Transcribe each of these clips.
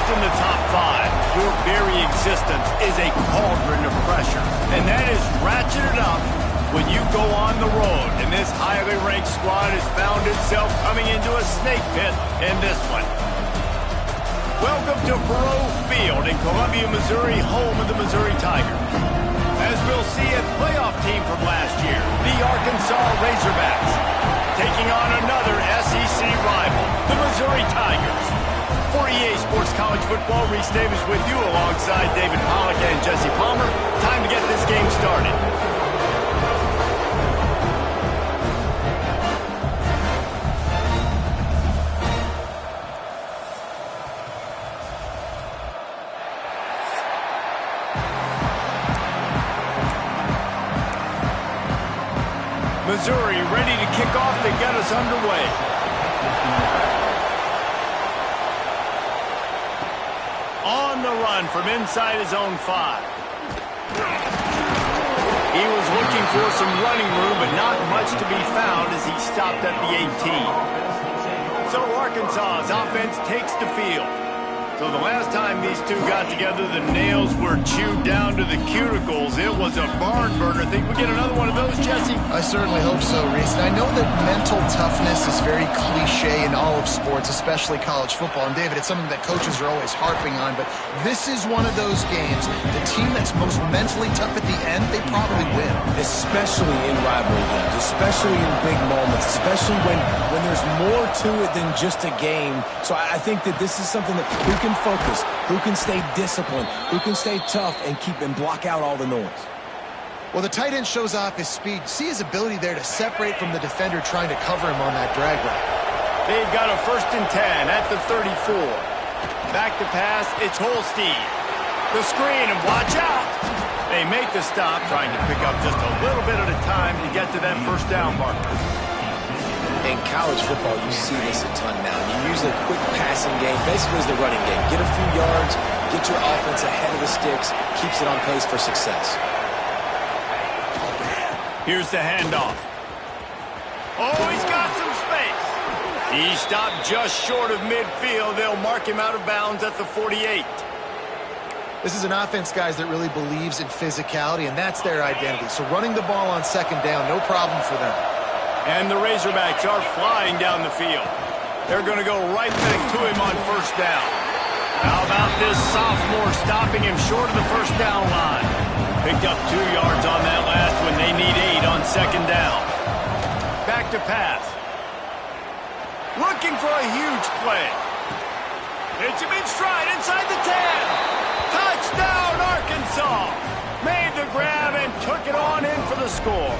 First in the top 5, your very existence is a cauldron of pressure. And that is ratcheted up when you go on the road. And this highly ranked squad has found itself coming into a snake pit in this one. Welcome to Faurot Field in Columbia, Missouri, home of the Missouri Tigers. As we'll see, a playoff team from last year, the Arkansas Razorbacks, taking on another SEC rival, the Missouri Tigers. For EA Sports College Football, Reese Davis with you alongside David Pollack and Jesse Palmer. Time to get this game started. Missouri ready to kick off to get us underway. On the run from inside his own 5. He was looking for some running room, but not much to be found as he stopped at the 18. So Arkansas's offense takes the field. So the last time these two got together, the nails were chewed down to the cuticles. It was a barn burner. Think we get another one of those, Jesse? I certainly hope so, Reese. And I know that mental toughness is very cliche in all of sports, especially college football. And David, it's something that coaches are always harping on. But this is one of those games. The team that's most mentally tough at the end, they probably win. Especially in rivalry games, especially in big moments, especially when there's more to it than just a game. So I think that this is something that who can focus, who can stay disciplined, who can stay tough and keep and block out all the noise. Well, the tight end shows off his speed. See his ability there to separate from the defender trying to cover him on that drag route. They've got a 1st and 10 at the 34. Back to pass, it's Holstein. The screen, and watch out. They make the stop, trying to pick up just a little bit at a time to get to that 1st down marker. In college football, you see this a ton now. You use a quick passing game, basically as the running game. Get a few yards, get your offense ahead of the sticks, keeps it on pace for success. Here's the handoff. Oh, he's got some space. He stopped just short of midfield. They'll mark him out of bounds at the 48. This is an offense, guys, that really believes in physicality, and that's their identity. So running the ball on 2nd down, no problem for them. And the Razorbacks are flying down the field. They're going to go right back to him on 1st down. How about this sophomore stopping him short of the 1st down line? Picked up 2 yards on that last one. They need 8 on 2nd down. Back to pass. Looking for a huge play. Hits him in stride inside the 10. Touchdown, Arkansas. Made the grab and took it on in for the score.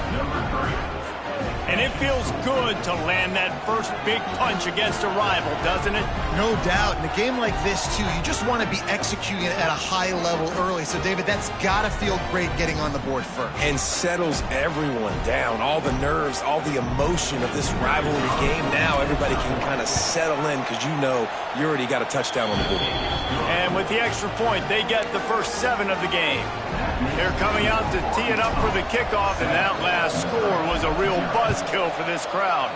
And it feels good to land that first big punch against a rival, doesn't it? No doubt. In a game like this, too, you just want to be executing it at a high level early. So, David, that's got to feel great getting on the board first. And settles everyone down. All the nerves, all the emotion of this rivalry game. Now everybody can kind of settle in because you know you already got a touchdown on the board. And with the extra point, they get the first 7 of the game. They're coming out to tee it up for the kickoff, and that last score was a real buzzkill for this crowd.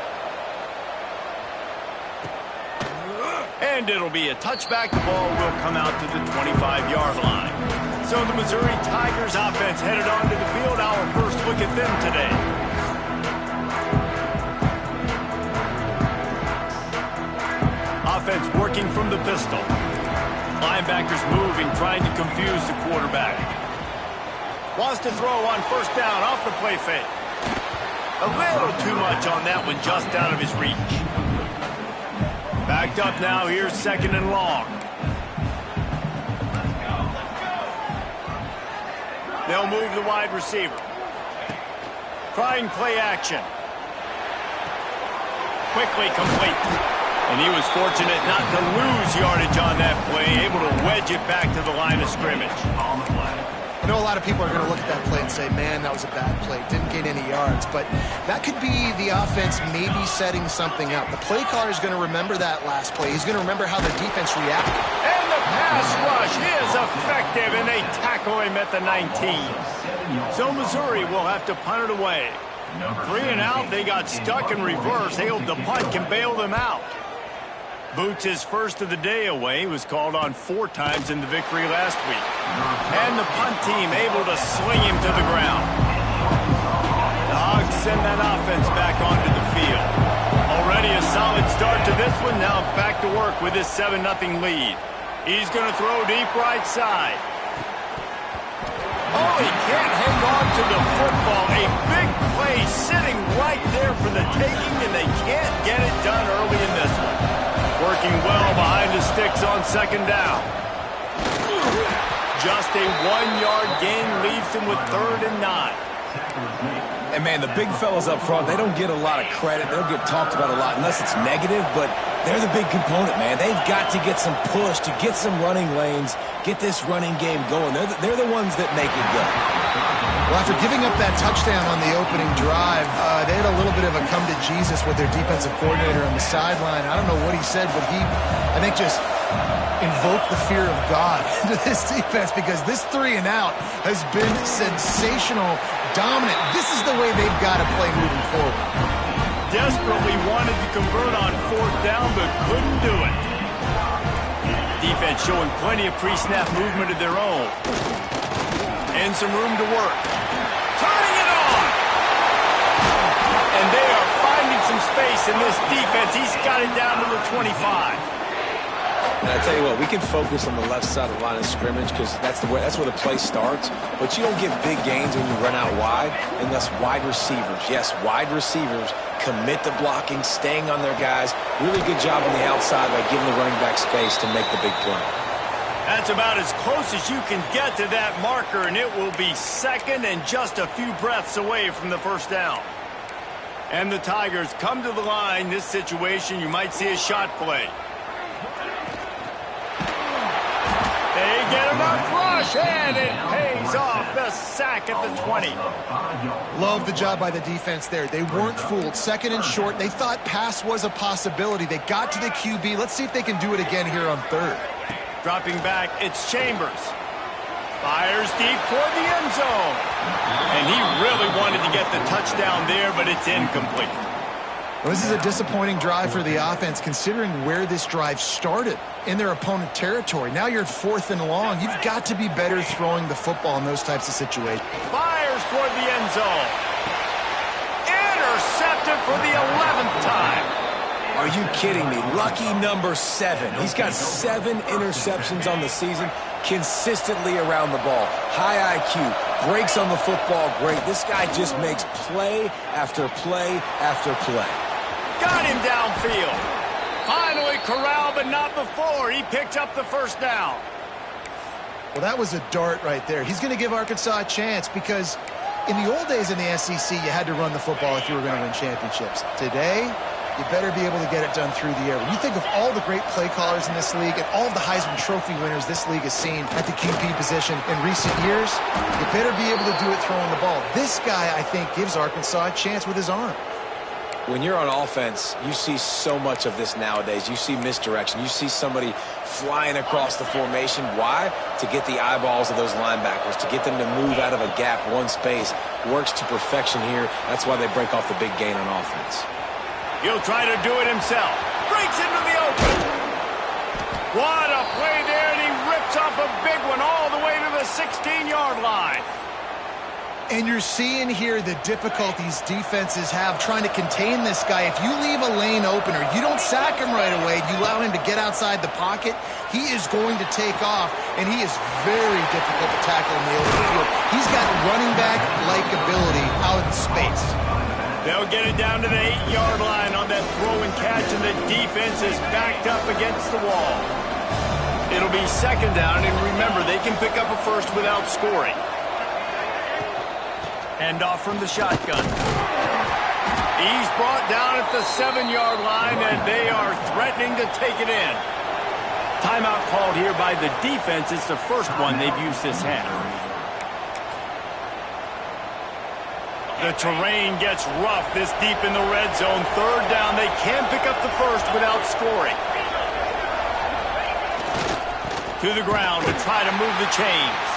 And it'll be a touchback. The ball will come out to the 25-yard line. So the Missouri Tigers offense headed onto the field. Our first look at them today. Offense working from the pistol. Linebackers moving, trying to confuse the quarterback. Wants to throw on 1st down off the play fake. A little too much on that one, just out of his reach. Backed up now, here's 2nd and long. They'll move the wide receiver. Trying play action. Quickly complete. And he was fortunate not to lose yardage on that play, able to wedge it back to the line of scrimmage. On the play. I know a lot of people are going to look at that play and say, man, that was a bad play. Didn't gain any yards. But that could be the offense maybe setting something up. The play caller is going to remember that last play. He's going to remember how the defense reacted. And the pass rush is effective, and they tackle him at the 19. So Missouri will have to punt it away. 3 and out, they got stuck in reverse. Hailed the punt, can bail them out. Boots' first of the day away was called on 4 times in the victory last week. And the punt team able to sling him to the ground. The Hogs send that offense back onto the field. Already a solid start to this one. Now back to work with this 7-0 lead. He's going to throw deep right side. Oh, he can't hang on to the football. A big play sitting right there for the taking, and they can't get it done early in this one. Working well behind the sticks on 2nd down. Just a 1-yard gain leaves him with 3rd and 9. And, man, the big fellas up front, they don't get a lot of credit. They don't get talked about a lot unless it's negative, but they're the big component, man. They've got to get some push, to get some running lanes, get this running game going. They're the ones that make it go. Well, after giving up that touchdown on the opening drive, they had a little bit of a come to Jesus with their defensive coordinator on the sideline. I don't know what he said, but he, I think, just invoked the fear of God into this defense, because this 3-and-out has been sensational, dominant. This is the way they've got to play moving forward. Desperately wanted to convert on 4th down, but couldn't do it. Defense showing plenty of pre-snap movement of their own. And some room to work. Turning it on! And they are finding some space in this defense. He's got it down to the 25. And I tell you what, we can focus on the left side of the line of scrimmage because that's where the play starts. But you don't get big gains when you run out wide unless wide receivers, yes, wide receivers, commit to blocking, staying on their guys. Really good job on the outside by giving the running back space to make the big play. That's about as close as you can get to that marker, and it will be 2nd and just a few breaths away from the 1st down. And the Tigers come to the line. This situation, you might see a shot play. They get him up rush, and it pays off. The sack at the 20. Love the job by the defense there. They weren't fooled. 2nd and short. They thought pass was a possibility. They got to the QB. Let's see if they can do it again here on 3rd. Dropping back, it's Chambers. Fires deep toward the end zone. And he really wanted to get the touchdown there, but it's incomplete. Well, this is a disappointing drive for the offense, considering where this drive started, in their opponent territory. Now you're at 4th and long. You've got to be better throwing the football in those types of situations. Fires toward the end zone. Intercepted for the 11th time. Are you kidding me? Lucky number 7. He's got 7 interceptions on the season, consistently around the ball. High IQ, breaks on the football great. This guy just makes play after play after play. Got him downfield. Finally corralled, but not before. He picked up the 1st down. Well, that was a dart right there. He's going to give Arkansas a chance, because in the old days in the SEC, you had to run the football if you were going to win championships. Today, you better be able to get it done through the air. When you think of all the great play callers in this league and all of the Heisman Trophy winners this league has seen at the QB position in recent years, you better be able to do it throwing the ball. This guy, I think, gives Arkansas a chance with his arm. When you're on offense, you see so much of this nowadays. You see misdirection. You see somebody flying across the formation. Why? To get the eyeballs of those linebackers, to get them to move out of a gap, one space. Works to perfection here. That's why they break off the big gain on offense. He'll try to do it himself. Breaks into the open. What a play there, and he rips off a big one all the way to the 16-yard line. And you're seeing here the difficulties defenses have trying to contain this guy. If you leave a lane open or you don't sack him right away, you allow him to get outside the pocket, he is going to take off, and he is very difficult to tackle in the open field. He's got running back-like ability out in space. They'll get it down to the 8-yard line on that throw and catch, and the defense is backed up against the wall. It'll be 2nd down, and remember, they can pick up a 1st without scoring. Hand off from the shotgun. He's brought down at the 7-yard line, and they are threatening to take it in. Timeout called here by the defense. It's the first one they've used this half. The terrain gets rough this deep in the red zone. 3rd down. They can pick up the 1st without scoring. To the ground to try to move the chains.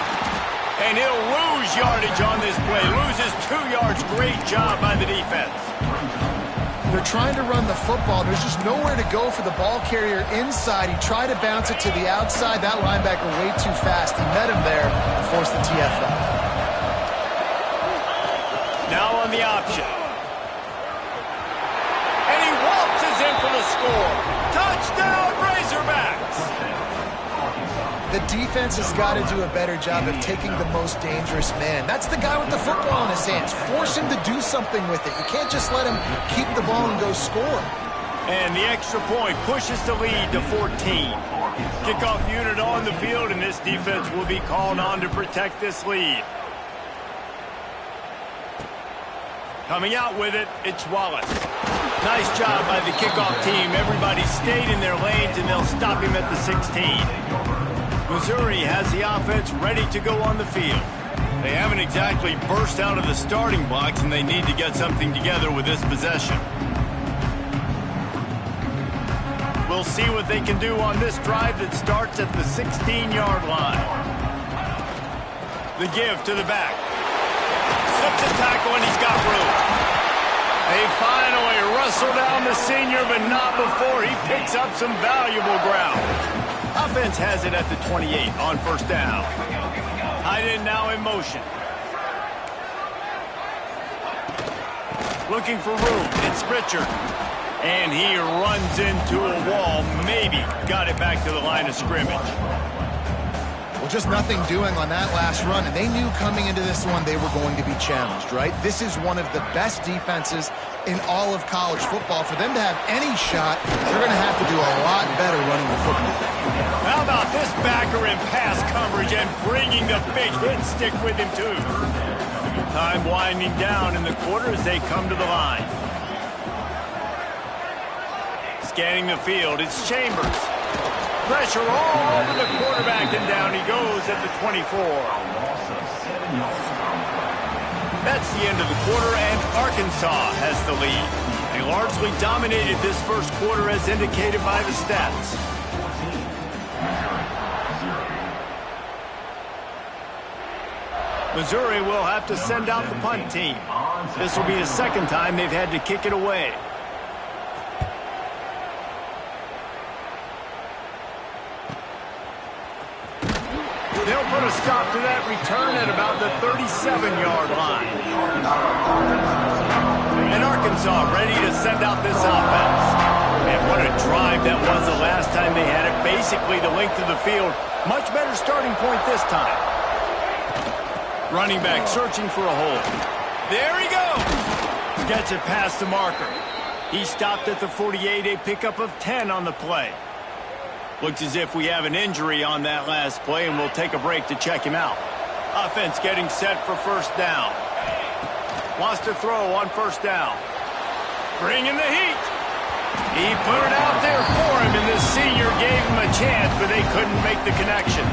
And he'll lose yardage on this play. Loses 2 yards. Great job by the defense. They're trying to run the football. There's just nowhere to go for the ball carrier inside. He tried to bounce it to the outside. That linebacker way too fast. He met him there and forced the TFL. Now on the option. And he waltzes in for the score. Touchdown, Razorbacks! The defense has got to do a better job of taking the most dangerous man. That's the guy with the football in his hands. Force him to do something with it. You can't just let him keep the ball and go score. And the extra point pushes the lead to 14. Kickoff unit on the field, and this defense will be called on to protect this lead. Coming out with it, it's Wallace. Nice job by the kickoff team. Everybody stayed in their lanes, and they'll stop him at the 16. Missouri has the offense ready to go on the field. They haven't exactly burst out of the starting blocks, and they need to get something together with this possession. We'll see what they can do on this drive that starts at the 16-yard line. The give to the back. Slips a tackle, and he's got room. They finally wrestle down the senior, but not before he picks up some valuable ground. Offense has it at the 28 on first down. Tight end now in motion. Looking for room. It's Richard. And he runs into a wall. Maybe got it back to the line of scrimmage. Well, just nothing doing on that last run, and they knew coming into this one they were going to be challenged, right? This is one of the best defenses in all of college football. For them to have any shot, they're going to have to do a lot better running the football. How about this backer in pass coverage and bringing the big hit stick with him, too? Time winding down in the quarter as they come to the line. Scanning the field, it's Chambers. Pressure all over the quarterback, and down he goes at the 24. That's the end of the quarter, and Arkansas has the lead. They largely dominated this first quarter as indicated by the stats. Missouri will have to send out the punt team. This will be the second time they've had to kick it away. They'll put a stop to that return at about the 37-yard line. And Arkansas ready to send out this offense. And what a drive that was the last time they had it. Basically the length of the field. Much better starting point this time. Running back searching for a hole. There he goes. Gets it past the marker. He stopped at the 48, a pickup of 10 on the play. Looks as if we have an injury on that last play, and we'll take a break to check him out. Offense getting set for first down. Wants to throw on first down. Bringing the heat. He put it out there for him, and the senior gave him a chance, but they couldn't make the connection.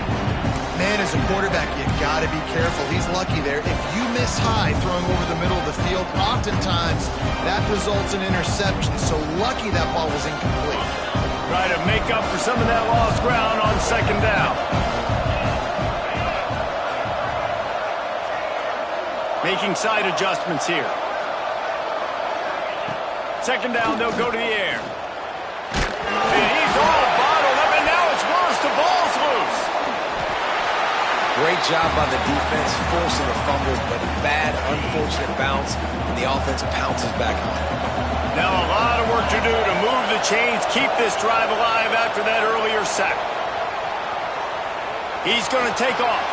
Man, as a quarterback, you got to be careful. He's lucky there. If you miss high throwing over the middle of the field, oftentimes that results in interception. So lucky that ball was incomplete. Try to make up for some of that lost ground on second down. Making side adjustments here. Second down, they'll go to the air. And he's all bottled up, and now it's worse. The ball's loose. Great job by the defense forcing a fumble, but a bad, unfortunate bounce, and the offense pounces back on it. Now a lot of work to do to move the chains, keep this drive alive after that earlier sack. He's going to take off.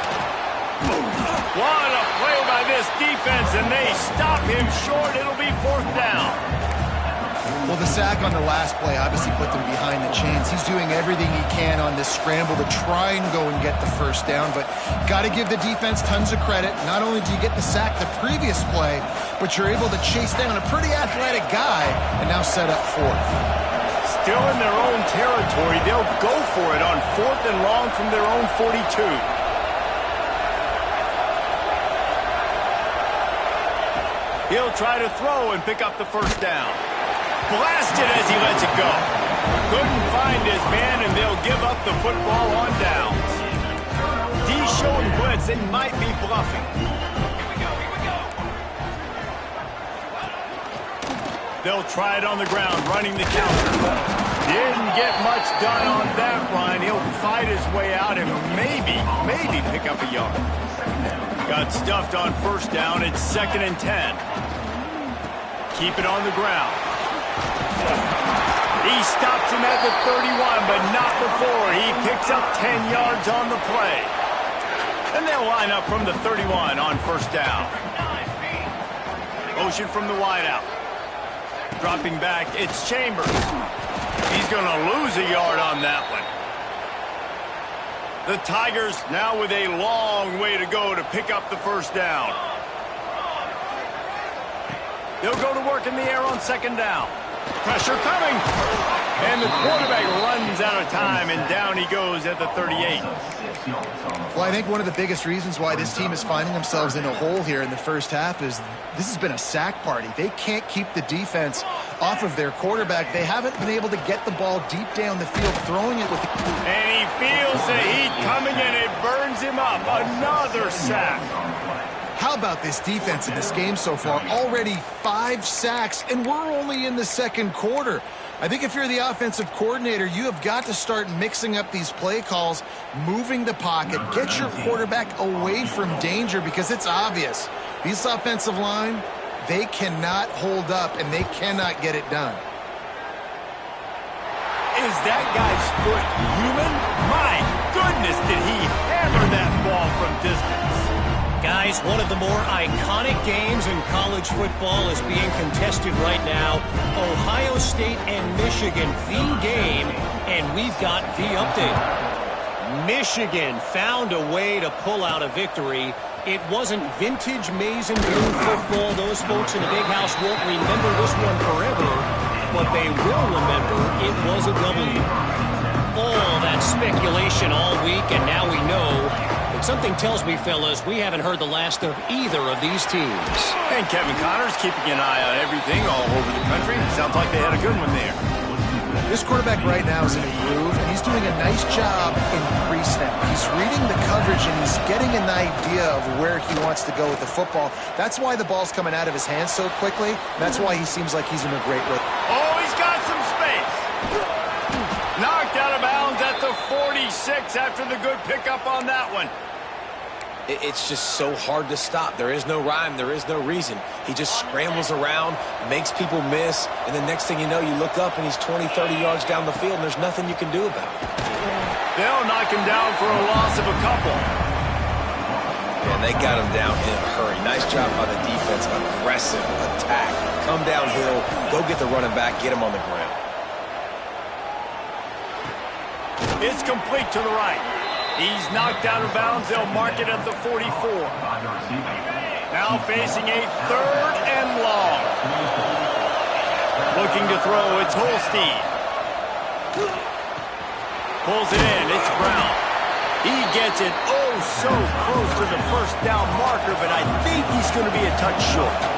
What a play by this defense, and they stop him short. It'll be fourth down. Well, the sack on the last play obviously put them behind the chains. He's doing everything he can on this scramble to try and go and get the first down, but got to give the defense tons of credit. Not only do you get the sack the previous play, but you're able to chase down a pretty athletic guy and now set up fourth. Still in their own territory, they'll go for it on fourth and long from their own 42. He'll try to throw and pick up the first down. Blasted as he lets it go. Couldn't find his man, and they'll give up the football on downs. D showing blitz, they might be bluffing. They'll try it on the ground, running the counter. Didn't get much done on that run. He'll fight his way out and maybe pick up a yard. Got stuffed on first down. It's 2nd and 10. Keep it on the ground. He stops him at the 31, but not before. He picks up 10 yards on the play. And they'll line up from the 31 on first down. Motion from the wideout. Dropping back, it's Chambers. He's going to lose a yard on that one. The Tigers now with a long way to go to pick up the first down. They'll go to work in the air on 2nd down. Pressure coming. And the quarterback runs out of time, and down he goes at the 38. Well, I think one of the biggest reasons why this team is finding themselves in a hole here in the first half is this has been a sack party. They can't keep the defense off of their quarterback. They haven't been able to get the ball deep down the field, throwing it with the... And he feels the heat coming, and it burns him up. Another sack. How about this defense in this game so far? Already 5 sacks, and we're only in the 2nd quarter. I think if you're the offensive coordinator, you have got to start mixing up these play calls, moving the pocket, get your quarterback away from danger, because it's obvious. This offensive line, they cannot hold up, and they cannot get it done. Is that guy's foot human? My goodness, did he hammer that ball from distance. Guys, one of the more iconic games in college football is being contested right now. Ohio State and Michigan, the game, and we've got the update. Michigan found a way to pull out a victory. It wasn't vintage maize and blue football. Those folks in the big house won't remember this one forever, but they will remember it was a W. All that speculation all week, and now we know. But something tells me, fellas, we haven't heard the last of either of these teams. And Kevin Connors keeping an eye on everything all over the country. Sounds like they had a good one there. This quarterback right now is in a groove, and he's doing a nice job in pre-snap. He's reading the coverage, and he's getting an idea of where he wants to go with the football. That's why the ball's coming out of his hands so quickly. That's why he seems like he's in a great rhythm. Oh, he's got some space. Knocked out of bounds at the 46 after the good pickup on that one. It's just so hard to stop. There is no rhyme. There is no reason. He just scrambles around, makes people miss, and the next thing you know, you look up and he's 20, 30 yards down the field, and there's nothing you can do about it. They'll knock him down for a loss of a couple. And they got him down in a hurry. Nice job by the defense. Aggressive attack. Come downhill, go get the running back, get him on the ground. It's complete to the right. He's knocked out of bounds. They'll mark it at the 44. Now facing a 3rd and long. Looking to throw. It's Holstein. Pulls it in. It's Brown. He gets it oh so close to the first down marker, but I think he's going to be a touch short.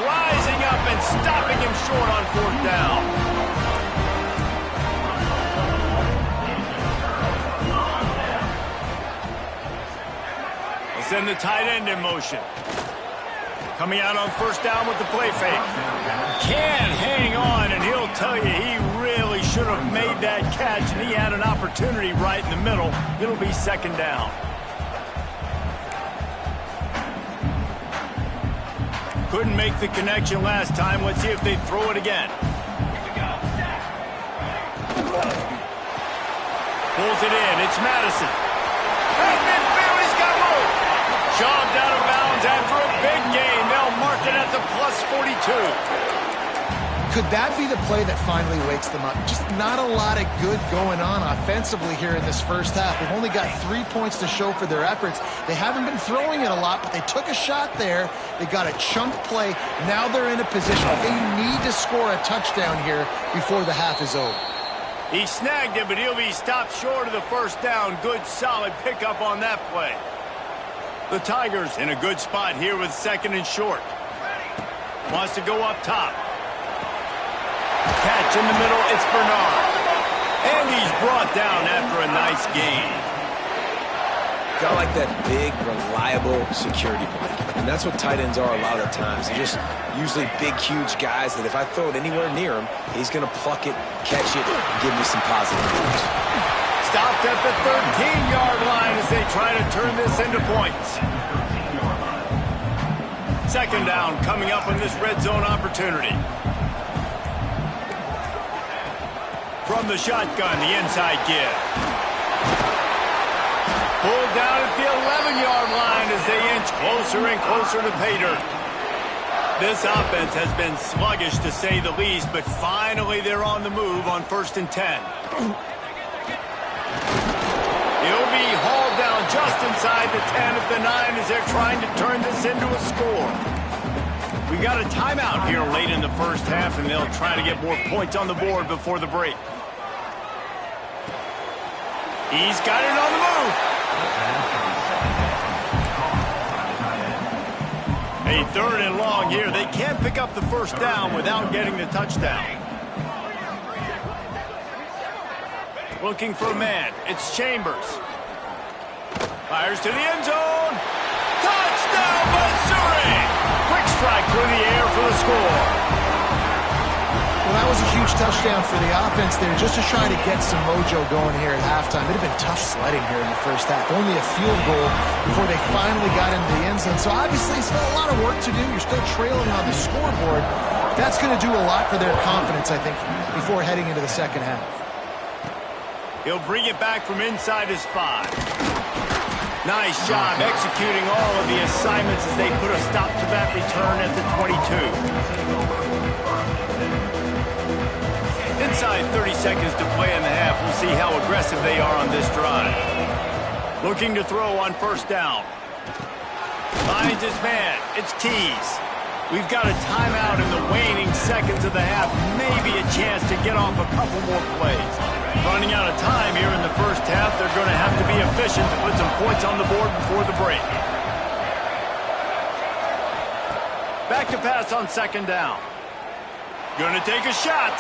Rising up and stopping him short on 4th down. They'll send the tight end in motion. Coming out on 1st down with the play fake. Can't hang on, and he'll tell you he really should have made that catch, and he had an opportunity right in the middle. It'll be 2nd down. Couldn't make the connection last time. Let's see if they throw it again. Pulls it in. It's Madison. At midfield, he's got room. Shoved out of bounds after a big gain. They'll mark it at the plus 42. Could that be the play that finally wakes them up? Just not a lot of good going on offensively here in this first half. They've only got 3 points to show for their efforts. They haven't been throwing it a lot, but they took a shot there. They got a chunk play. Now they're in a position. They need to score a touchdown here before the half is over. He snagged it, but he'll be stopped short of the first down. Good, solid pickup on that play. The Tigers in a good spot here with 2nd and short. Wants to go up top. Catch in the middle, it's Bernard. And he's brought down after a nice gain. Got like that big, reliable security blanket. And that's what tight ends are a lot of the times. They're just usually big, huge guys that if I throw it anywhere near him, he's going to pluck it, catch it, and give me some positive news. Stopped at the 13-yard line as they try to turn this into points. Second down coming up on this red zone opportunity. From the shotgun, the inside give. Pulled down at the 11-yard line as they inch closer and closer to pay dirt. This offense has been sluggish to say the least, but finally they're on the move on 1st and 10. He'll be hauled down just inside the 10 at the 9 as they're trying to turn this into a score. We got a timeout here late in the first half, and they'll try to get more points on the board before the break. He's got it on the move. A 3rd and long here. They can't pick up the first down without getting the touchdown. Looking for a man. It's Chambers. Fires to the end zone. Touchdown, Missouri! Quick strike through the air for the score. Well, that was a huge touchdown for the offense there, just to try to get some mojo going here at halftime. It'd have been tough sledding here in the first half. Only a field goal before they finally got into the end zone. So obviously, still a lot of work to do. You're still trailing on the scoreboard. That's going to do a lot for their confidence, I think, before heading into the second half. He'll bring it back from inside his 5. Nice job executing all of the assignments as they put a stop to that return at the 22. Inside 30 seconds to play in the half. We'll see how aggressive they are on this drive. Looking to throw on 1st down. Finds his man. It's Keys. We've got a timeout in the waning seconds of the half. Maybe a chance to get off a couple more plays. Running out of time here in the first half. They're going to have to be efficient to put some points on the board before the break. Back to pass on 2nd down. Going to take a shot.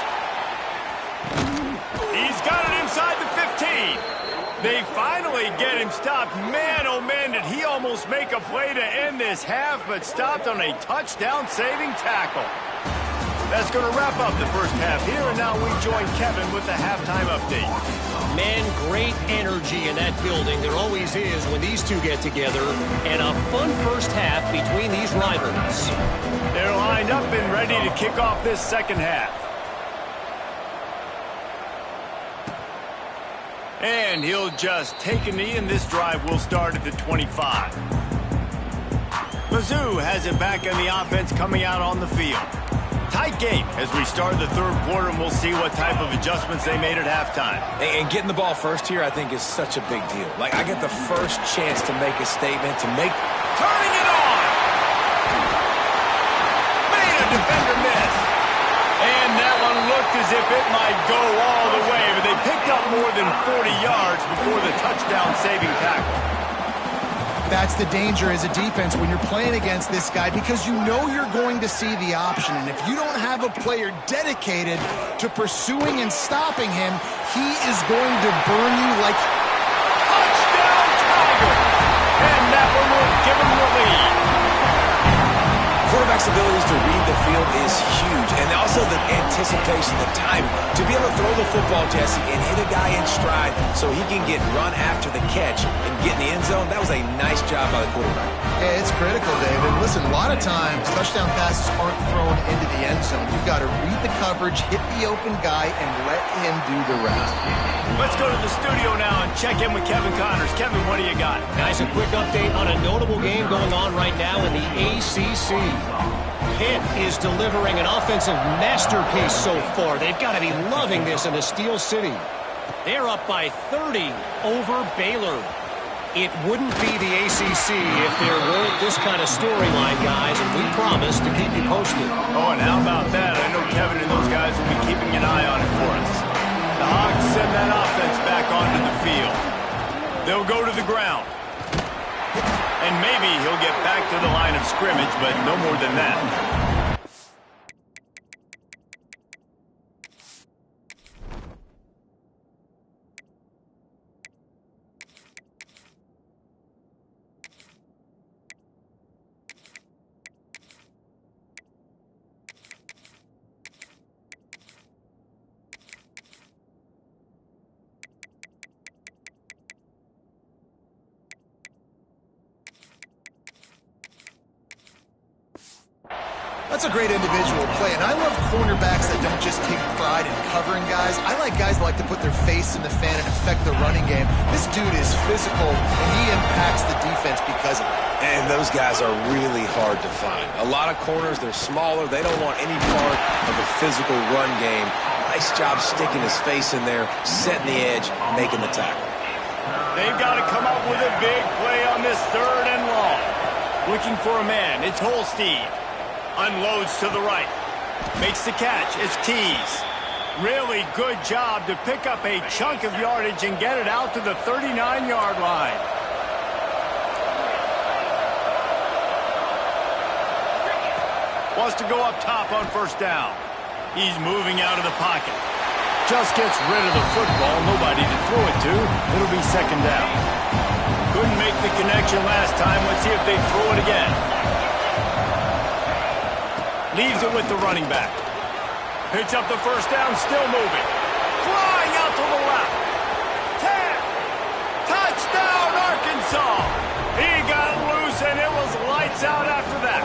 He's got it inside the 15. They finally get him stopped. Man, oh man, did he almost make a play to end this half, but stopped on a touchdown-saving tackle. That's going to wrap up the first half here, and now we join Kevin with the halftime update. Man, great energy in that building. There always is when these two get together, and a fun first half between these rivals. They're lined up and ready to kick off this second half. And he'll just take a knee, and this drive will start at the 25. Mizzou has it back in the offense coming out on the field. Tight game as we start the 3rd quarter, and we'll see what type of adjustments they made at halftime. And getting the ball first here, I think, is such a big deal. Like, I get the first chance to make a statement, to make... Turning it on! Made a defender miss. And that one looked as if it might go all the way, but they picked up more than 40 yards before the touchdown-saving tackle. That's the danger as a defense when you're playing against this guy, because you know you're going to see the option. And if you don't have a player dedicated to pursuing and stopping him, he is going to burn you like... Touchdown, Tiger! And that one will give him the lead. Quarterback's abilities to read the field is huge, and also the anticipation, the time to be able to throw the football, Jesse, and hit a guy in stride so he can get run after the catch and get in the end zone. That was a nice job by the quarterback. Yeah, it's critical, David. Listen, a lot of times touchdown passes aren't thrown into the end zone. You've got to read the coverage, hit the open guy, and let him do the rest. Let's go to the studio now and check in with Kevin Connors. Kevin, what do you got? Guys, a quick update on a notable game going on right now in the ACC. Pitt is delivering an offensive masterpiece so far. They've got to be loving this in the Steel City. They're up by 30 over Baylor. It wouldn't be the ACC if there weren't this kind of storyline, guys, and we promise to keep you posted. Oh, and how about that? I know Kevin and those guys will be keeping an eye on it for us. The Hogs send that offense back onto the field. They'll go to the ground. And maybe he'll get back to the line of scrimmage, but no more than that. That's a great individual play, and I love cornerbacks that don't just take pride in covering guys. I like guys that like to put their face in the fan and affect the running game. This dude is physical, and he impacts the defense because of it. And those guys are really hard to find. A lot of corners, they're smaller. They don't want any part of the physical run game. Nice job sticking his face in there, setting the edge, making the tackle. They've got to come up with a big play on this 3rd and long. Looking for a man. It's Holstein. Unloads to the right. Makes the catch. It's Tees. Really good job to pick up a chunk of yardage and get it out to the 39-yard line. Wants to go up top on 1st down. He's moving out of the pocket. Just gets rid of the football. Nobody to throw it to. It'll be 2nd down. Couldn't make the connection last time. Let's see if they throw it again. Leaves it with the running back. Picks up the 1st down, still moving. Flying out to the left. 10. Touchdown, Arkansas. He got loose, and it was lights out after that.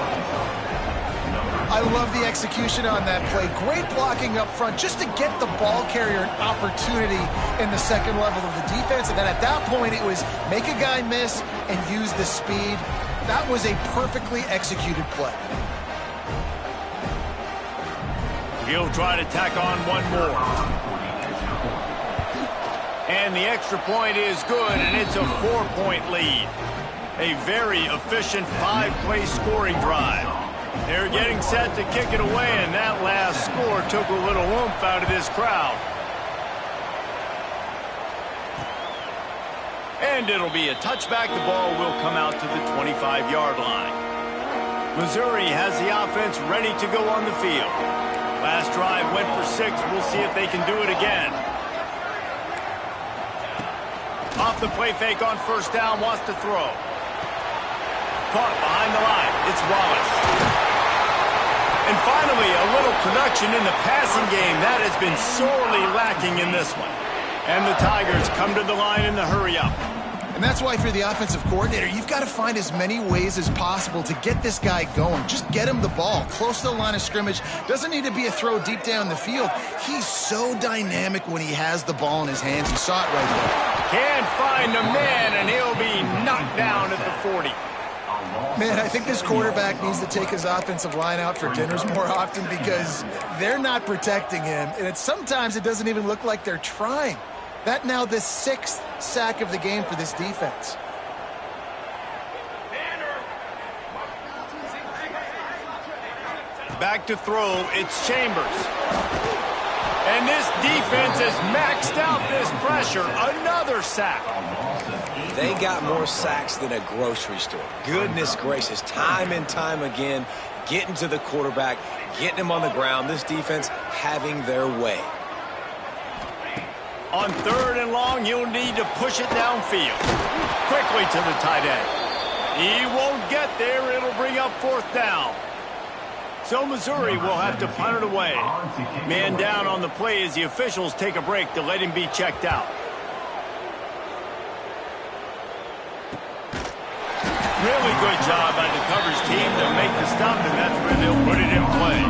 I love the execution on that play. Great blocking up front just to get the ball carrier an opportunity in the 2nd level of the defense. And then at that point, it was make a guy miss and use the speed. That was a perfectly executed play. He'll try to tack on one more. And the extra point is good, and it's a 4-point lead. A very efficient 5-play scoring drive. They're getting set to kick it away, and that last score took a little oomph out of this crowd. And it'll be a touchback. The ball will come out to the 25-yard line. Missouri has the offense ready to go on the field. Last drive went for 6. We'll see if they can do it again. Off the play fake on 1st down, wants to throw. Caught behind the line. It's Wallace. And finally, a little production in the passing game. That has been sorely lacking in this one. And the Tigers come to the line in the hurry-up. And that's why, if you're the offensive coordinator, you've got to find as many ways as possible to get this guy going. Just get him the ball close to the line of scrimmage. Doesn't need to be a throw deep down the field. He's so dynamic when he has the ball in his hands. You saw it right there. Can't find a man, and he'll be knocked down at the 40. Man, I think this quarterback needs to take his offensive line out for dinners more often because they're not protecting him. And sometimes it doesn't even look like they're trying. That now the 6th sack of the game for this defense. Back to throw, it's Chambers. And this defense has maxed out this pressure. Another sack. They got more sacks than a grocery store. Goodness gracious, time and time again, getting to the quarterback, getting him on the ground. This defense having their way. On 3rd and long, you'll need to push it downfield. Quickly to the tight end. He won't get there. It'll bring up 4th down. So Missouri will have to punt it away. Man down on the play as the officials take a break to let him be checked out. Really good job by the coverage team to make the stop, and that's where they'll put it in play.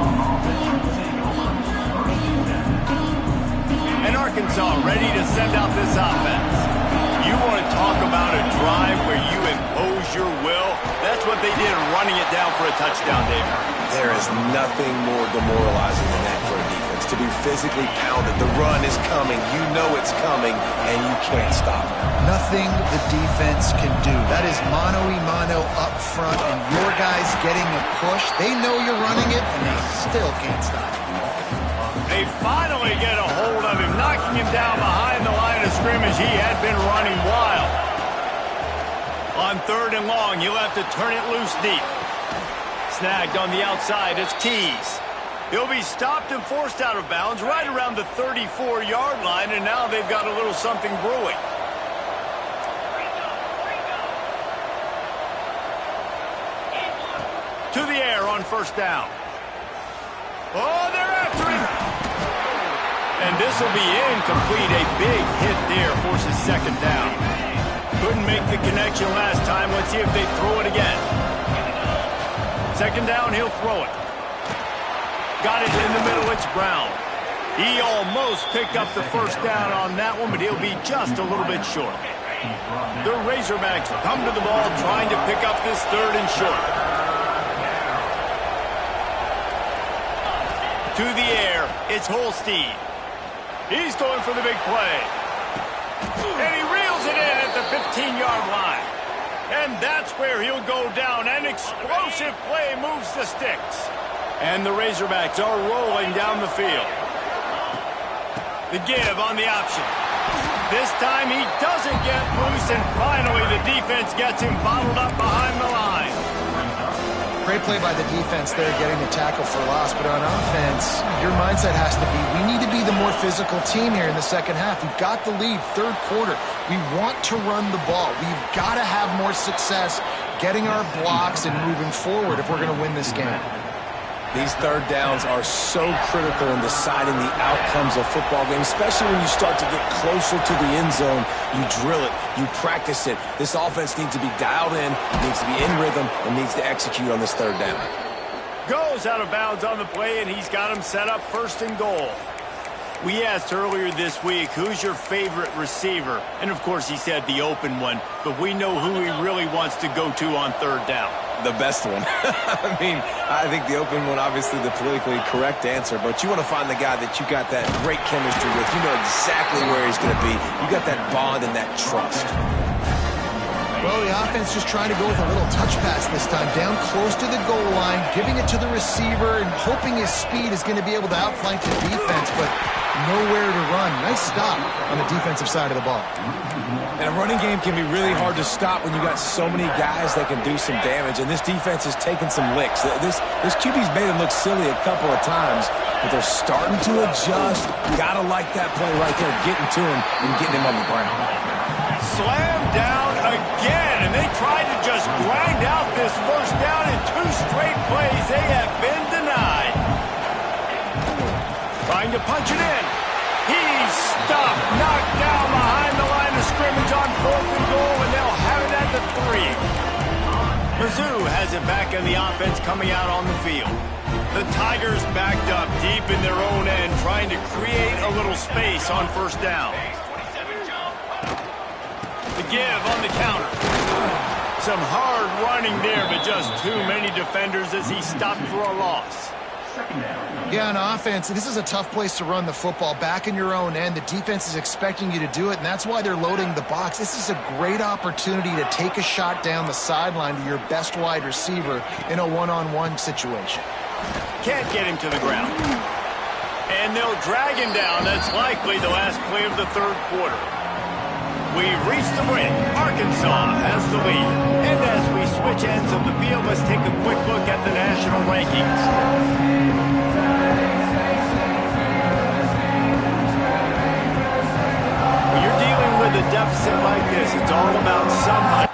And Arkansas ready to send out this offense. You want to talk about a drive where you impose your will? That's what they did, running it down for a touchdown, David. There is nothing more demoralizing than that for a defense. To be physically pounded. The run is coming. You know it's coming, and you can't stop it. Nothing the defense can do. That is mano-a-mano up front, and your guys getting a push. They know you're running it, and they still can't stop it. They finally get a hold of him, knocking him down behind the line of scrimmage. He had been running wild. On 3rd and long, you'll have to turn it loose deep. Snagged on the outside, it's Tees. He'll be stopped and forced out of bounds right around the 34-yard line, and now they've got a little something brewing. To the air on 1st down. Oh, they're after him. And this will be incomplete. A big hit there forces 2nd down. Couldn't make the connection last time. Let's see if they throw it again. 2nd down, he'll throw it. got it in the middle. It's Brown. He almost picked up the first down on that one, but he'll be just a little bit short. The Razorbacks come to the ball trying to pick up this third and short. To the air, it's Holstein. He's going for the big play. And he reels it in at the 15-yard line. And that's where he'll go down. An explosive play moves the sticks. And the Razorbacks are rolling down the field. The give on the option. This time he doesn't get loose, and finally the defense gets him bottled up behind the line. Great play by the defense there, getting the tackle for loss. But on offense, your mindset has to be, we need to be the more physical team here in the second half. We've got the lead, third quarter. We want to run the ball. We've got to have more success getting our blocks and moving forward if we're going to win this game. These third downs are so critical in deciding the outcomes of football games, especially when you start to get closer to the end zone. You drill it, you practice it. This offense needs to be dialed in, needs to be in rhythm, and needs to execute on this third down. Goes out of bounds on the play, and he's got him set up first and goal. We asked earlier this week, who's your favorite receiver? And, of course, he said the open one, but we know who he really wants to go to on third down. The best one. I mean, I think the open one, obviously the politically correct answer, but you want to find the guy that you got that great chemistry with. You know exactly where he's going to be. You got that bond and that trust. Well, the offense just trying to go with a little touch pass this time, down close to the goal line, giving it to the receiver and hoping his speed is going to be able to outflank the defense, but nowhere to run. Nice stop on the defensive side of the ball. And a running game can be really hard to stop when you got so many guys that can do some damage, and this defense is taking some licks. This QB's made him look silly a couple of times, but they're starting to adjust. You gotta like that play right there, getting to him and getting him on the ground. Slam down again, and they tried to just grind out this first down in 2 straight plays. They have been denied. Trying to punch it in. He's stopped, knocked down behind the line of scrimmage on 4th and goal, and they'll have it at the 3. Mizzou has it back in the offense coming out on the field. The Tigers backed up deep in their own end, trying to create a little space on first down. The give on the counter. Some hard running there, but just too many defenders as he stopped for a loss. Yeah, on offense, this is a tough place to run the football. Back in your own end, the defense is expecting you to do it, and that's why they're loading the box. This is a great opportunity to take a shot down the sideline to your best wide receiver in a one-on-one situation. Can't get him to the ground. And they'll drag him down. That's likely the last play of the third quarter. We've reached the break. Arkansas has the lead. And as we switch ends of the field, let's take a quick look at the national rankings. When you're dealing with a deficit like this, it's all about somebody.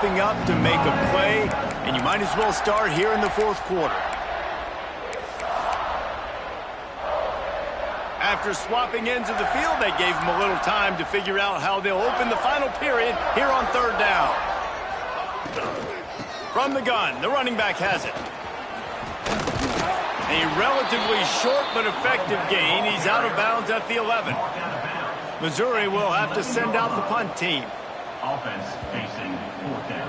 Up to make a play, and you might as well start here in the fourth quarter. After swapping ends of the field, they gave them a little time to figure out how they'll open the final period here on third down. From the gun, the running back has it. A relatively short but effective gain. He's out of bounds at the 11. Missouri will have to send out the punt team. Offense facing fourth down.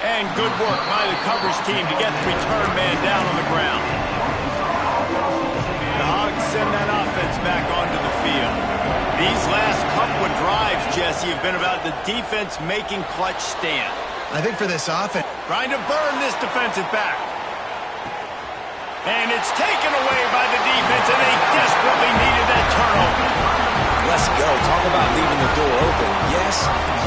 And good work by the coverage team to get the return man down on the ground. The Hogs send that offense back onto the field. These last couple of drives, Jesse, have been about the defense making clutch stand. I think for this offense, trying to burn this defensive back. And it's taken away by the defense, and they desperately needed that turnover. Let's go. Talk about leaving the door open. Yes,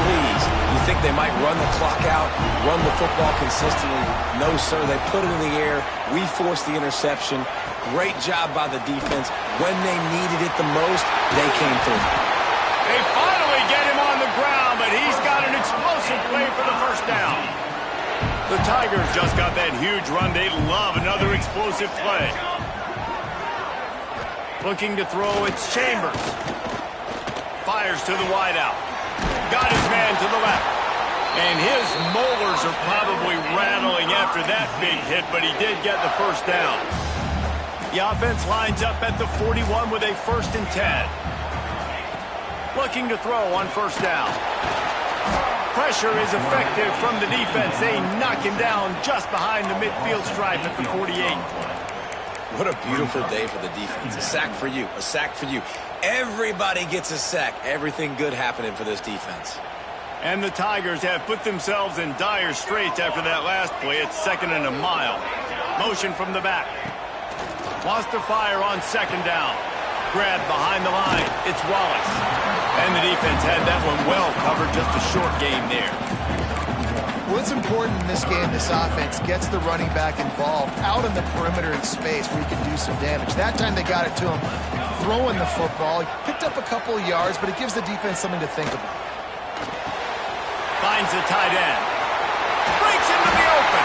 please. You think they might run the clock out, run the football consistently? No, sir. They put it in the air. We forced the interception. Great job by the defense. When they needed it the most, they came through. They finally get him on the ground, but he's got an explosive play for the first down. The Tigers just got that huge run. They love another explosive play. Looking to throw, it's Chambers. Fires to the wideout. Got his man to the left. And his molars are probably rattling after that big hit, but he did get the first down. The offense lines up at the 41 with a 1st and 10. Looking to throw on first down. Pressure is effective from the defense. They knock him down just behind the midfield stripe at the 48. What a beautiful day for the defense. A sack for you. A sack for you. Everybody gets a sack. Everything good happening for this defense. And the Tigers have put themselves in dire straits after that last play. It's 2nd and a mile. Motion from the back. Wants to fire on 2nd down. Grab behind the line. It's Wallace. And the defense had that one well covered. Just a short game there. Well, it's important in this game, this offense gets the running back involved out in the perimeter in space where he can do some damage. That time they got it to him throwing the football. He picked up a couple of yards, but it gives the defense something to think about. Finds the tight end. Breaks into the open.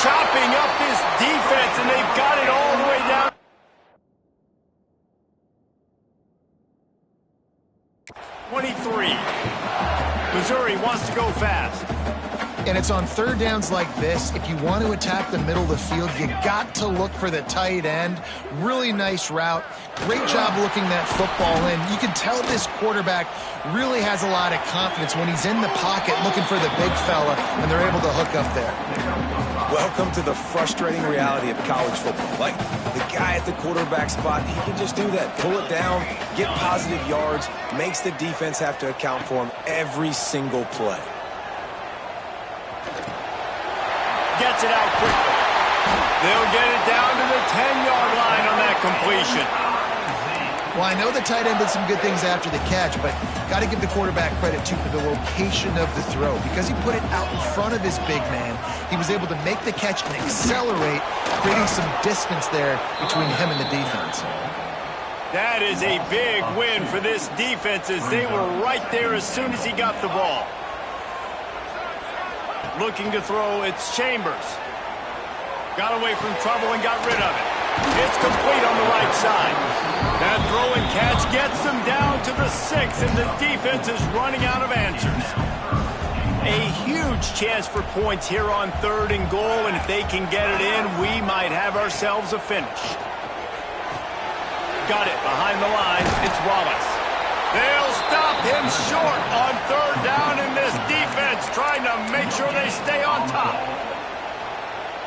Chopping up this defense, and they've got it all the way down. 23. Missouri wants to go fast. And it's on 3rd downs like this. If you want to attack the middle of the field, you got to look for the tight end. Really nice route. Great job looking that football in. You can tell this quarterback really has a lot of confidence when he's in the pocket looking for the big fella, and they're able to hook up there. Welcome to the frustrating reality of college football. Like, the guy at the quarterback spot, he can just do that. Pull it down, get positive yards, makes the defense have to account for him every single play. Gets it out quickly. They'll get it down to the 10-yard line on that completion. Well, I know the tight end did some good things after the catch, but got to give the quarterback credit, too, for the location of the throw. Because he put it out in front of his big man, he was able to make the catch and accelerate, creating some distance there between him and the defense. That is a big win for this defense as they were right there as soon as he got the ball. Looking to throw, it's Chambers. Got away from trouble and got rid of it. It's complete on the right side. That throw and catch gets them down to the 6, and the defense is running out of answers. A huge chance for points here on 3rd and goal, and if they can get it in, we might have ourselves a finish. Got it behind the line. It's Wallace. They'll stop him short on 3rd down, and this defense trying to make sure they stay on top.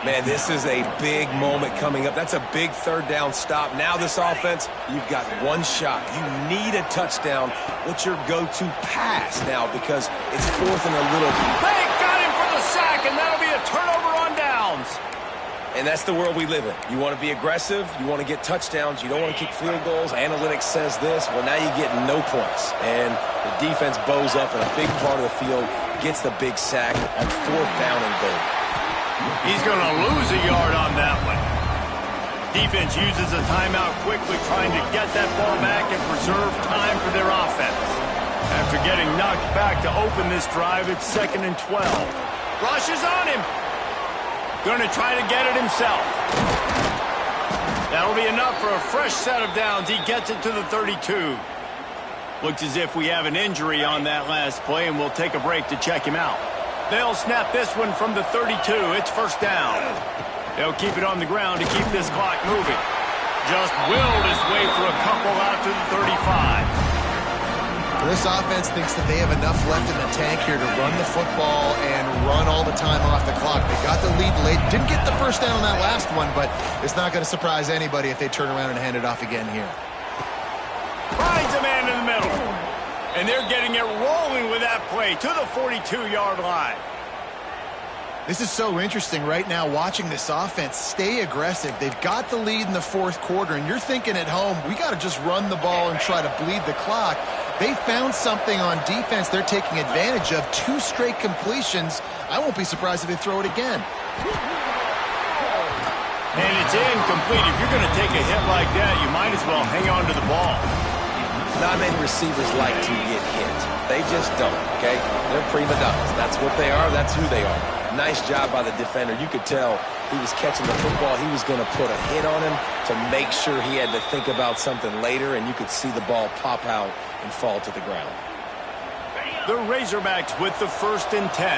Man, this is a big moment coming up. That's a big 3rd down stop. Now this offense, you've got one shot. You need a touchdown. What's your go-to pass now? Because it's 4th and a little. They got him for the sack, and that'll be a turnover on downs. And that's the world we live in. You want to be aggressive. You want to get touchdowns. You don't want to kick field goals. Analytics says this. Well, now you get no points. And the defense bows up in a big part of the field, gets the big sack on 4th down and goal. He's going to lose a yard on that one. Defense uses a timeout quickly, trying to get that ball back and preserve time for their offense. After getting knocked back to open this drive, it's 2nd and 12. Rush is on him. Going to try to get it himself. That'll be enough for a fresh set of downs. He gets it to the 32. Looks as if we have an injury on that last play, and we'll take a break to check him out. They'll snap this one from the 32. It's 1st down. They'll keep it on the ground to keep this clock moving. Just willed his way for a couple out to the 35. This offense thinks that they have enough left in the tank here to run the football and run all the time off the clock. They got the lead late. Didn't get the first down on that last one, but it's not going to surprise anybody if they turn around and hand it off again here. Finds a man in the middle. And they're getting it rolling with that play to the 42-yard line. This is so interesting right now watching this offense stay aggressive. They've got the lead in the fourth quarter, and you're thinking at home, we got to just run the ball and try to bleed the clock. They found something on defense they're taking advantage of. 2 straight completions. I won't be surprised if they throw it again. And it's incomplete. If you're going to take a hit like that, you might as well hang on to the ball. Not many receivers like to get hit. They just don't, okay? They're prima donnas. That's what they are. That's who they are. Nice job by the defender. You could tell he was catching the football. He was going to put a hit on him to make sure he had to think about something later, and you could see the ball pop out and fall to the ground. The Razorbacks with the 1st and 10.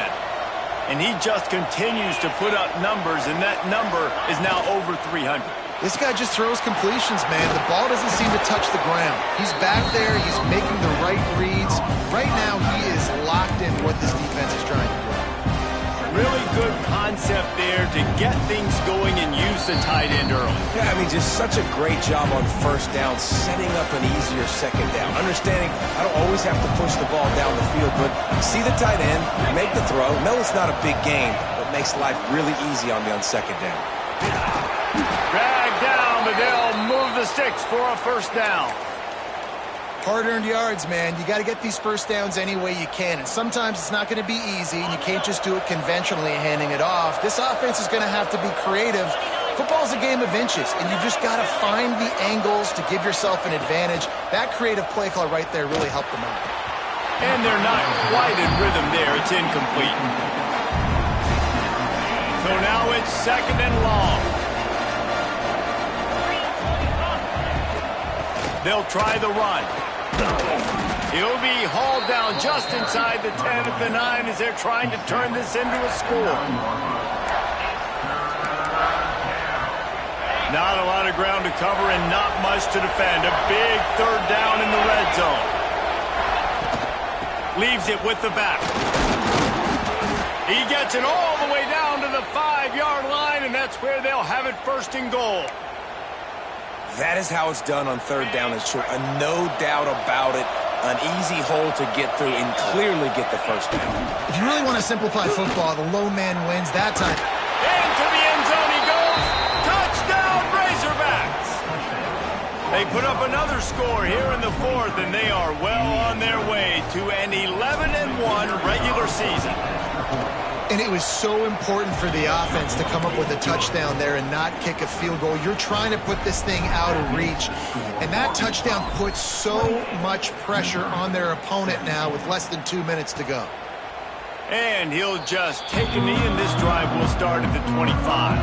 And he just continues to put up numbers, and that number is now over 300. This guy just throws completions, man. The ball doesn't seem to touch the ground. He's back there. He's making the right reads. Right now, he is locked in what this defense is trying to do. Really good concept there to get things going and use the tight end early. Yeah, I mean, just such a great job on 1st down, setting up an easier 2nd down. Understanding I don't always have to push the ball down the field, but see the tight end, make the throw. No, it's not a big game, but makes life really easy on me on 2nd down. Drag down, but they'll move the sticks for a 1st down. Hard-earned yards, man. You got to get these 1st downs any way you can. And sometimes it's not going to be easy, and you can't just do it conventionally handing it off. This offense is going to have to be creative. Football's a game of inches, and you've just got to find the angles to give yourself an advantage. That creative play call right there really helped them out. And they're not quite in rhythm there. It's incomplete. So now it's 2nd and long. They'll try the run. He'll be hauled down just inside the 10 at the 9 as they're trying to turn this into a score. Not a lot of ground to cover and not much to defend. A big 3rd down in the red zone. Leaves it with the back. He gets it all the way down to the 5-yard line, and that's where they'll have it 1st and goal. That is how it's done on 3rd down and short. No doubt about it. An easy hole to get through and clearly get the 1st down. If you really want to simplify football, the low man wins that time. Into the end zone he goes. Touchdown, Razorbacks. They put up another score here in the 4th, and they are well on their way to an 11-1 regular season. And it was so important for the offense to come up with a touchdown there and not kick a field goal. You're trying to put this thing out of reach. And that touchdown puts so much pressure on their opponent now with less than 2 minutes to go. And he'll just take a knee, and this drive will start at the 25.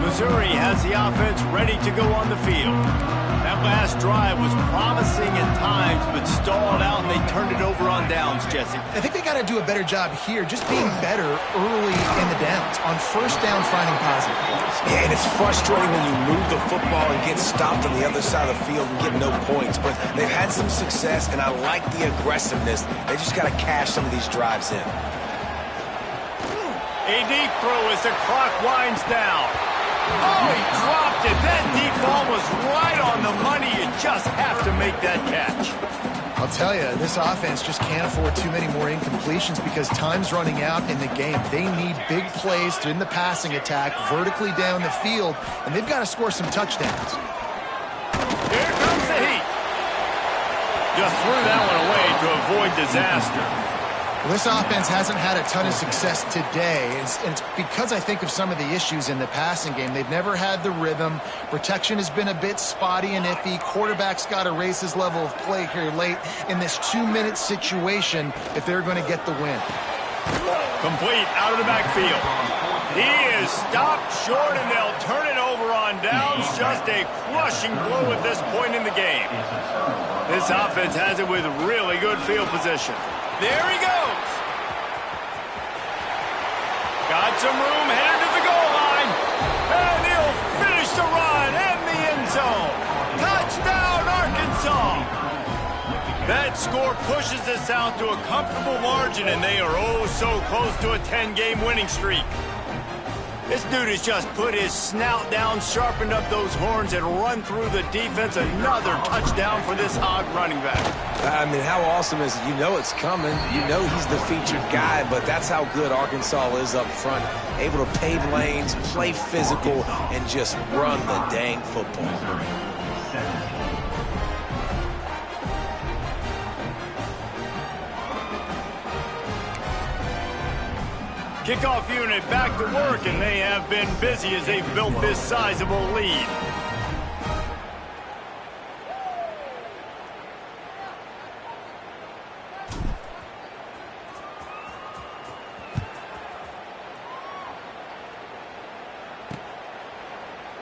Missouri has the offense ready to go on the field. That last drive was promising at times, but stalled out, and they turned it over on downs, Jesse. I think they got to do a better job here, just being better early in the downs. On 1st down, finding positive plays. Yeah, and it's frustrating when you move the football and get stopped on the other side of the field and get no points. But they've had some success, and I like the aggressiveness. They just got to cash some of these drives in. A deep throw as the clock winds down. Oh, he dropped it. That deep ball was right on the money. You just have to make that catch. I'll tell you, this offense just can't afford too many more incompletions because time's running out in the game. They need big plays in the passing attack, vertically down the field, and they've got to score some touchdowns. Here comes the heat. Just threw that one away to avoid disaster. Well, this offense hasn't had a ton of success today. It's because I think of some of the issues in the passing game. They've never had the rhythm. Protection has been a bit spotty and iffy. Quarterback's got to raise his level of play here late in this 2-minute situation if they're going to get the win. Complete out of the backfield. He is stopped short, and they'll turn it over on downs. Just a crushing blow at this point in the game. This offense has it with really good field position. There he goes. Got some room, headed to the goal line. And he'll finish the run in the end zone. Touchdown, Arkansas. That score pushes us out to a comfortable margin, and they are oh so close to a 10-game winning streak. This dude has just put his snout down, sharpened up those horns, and run through the defense. Another touchdown for this Hog running back. I mean, how awesome is it? You know it's coming. You know he's the featured guy, but that's how good Arkansas is up front. Able to pave lanes, play physical, and just run the dang football. Missouri, 17. Kickoff unit back to work, and they have been busy as they've built this sizable lead.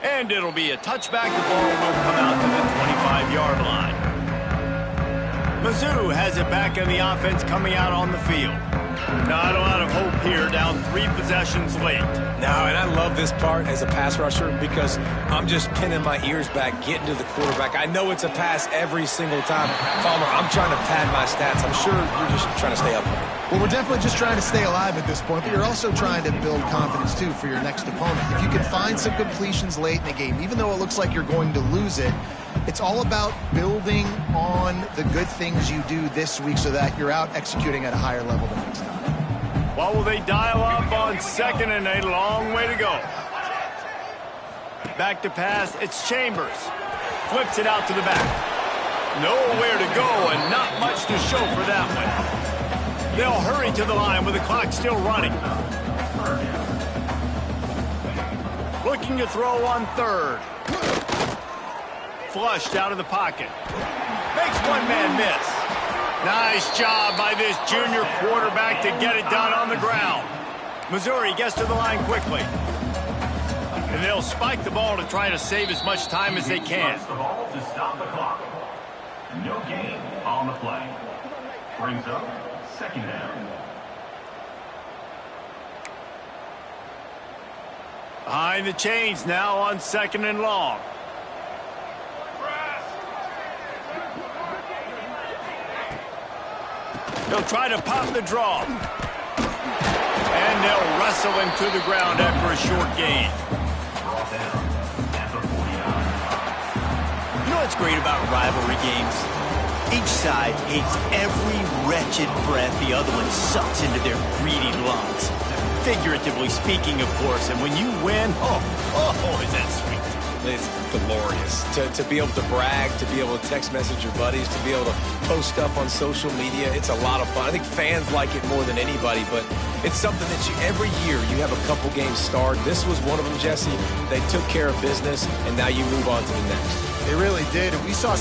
And it'll be a touchback. The ball will come out to the 25-yard line. Mizzou has it back in the offense coming out on the field. Not a lot of hope here, down 3 possessions late. No, and I love this part as a pass rusher because I'm just pinning my ears back, getting to the quarterback. I know it's a pass every single time. Palmer, I'm trying to pad my stats. I'm sure you're just trying to stay upright. Well, we're definitely just trying to stay alive at this point, but you're also trying to build confidence, too, for your next opponent. If you can find some completions late in the game, even though it looks like you're going to lose it, it's all about building on the good things you do this week so that you're out executing at a higher level the next time. What will they dial up on 2nd and a long way to go? Back to pass, it's Chambers. Flips it out to the back. Nowhere to go and not much to show for that one. They'll hurry to the line with the clock still running. Looking to throw on 3rd. Flushed out of the pocket. Makes one man miss. Nice job by this junior quarterback to get it done on the ground. Missouri gets to the line quickly. And they'll spike the ball to try to save as much time as they can. The ball to stop the clock. No gain on the play. Brings up 2nd down. Behind the chains now on 2nd and long. They'll try to pop the draw. And they'll wrestle him to the ground after a short gain. Brought down at the 49. You know what's great about rivalry games? Each side hates every wretched breath the other one sucks into their greedy lungs. Figuratively speaking, of course. And when you win, oh, is that sweet. It's glorious to be able to brag, to be able to text message your buddies, to be able to post stuff on social media. It's a lot of fun. I think fans like it more than anybody, but it's something that every year you have a couple games start. This was one of them, Jesse. They took care of business, and now you move on to the next. They really did. And we saw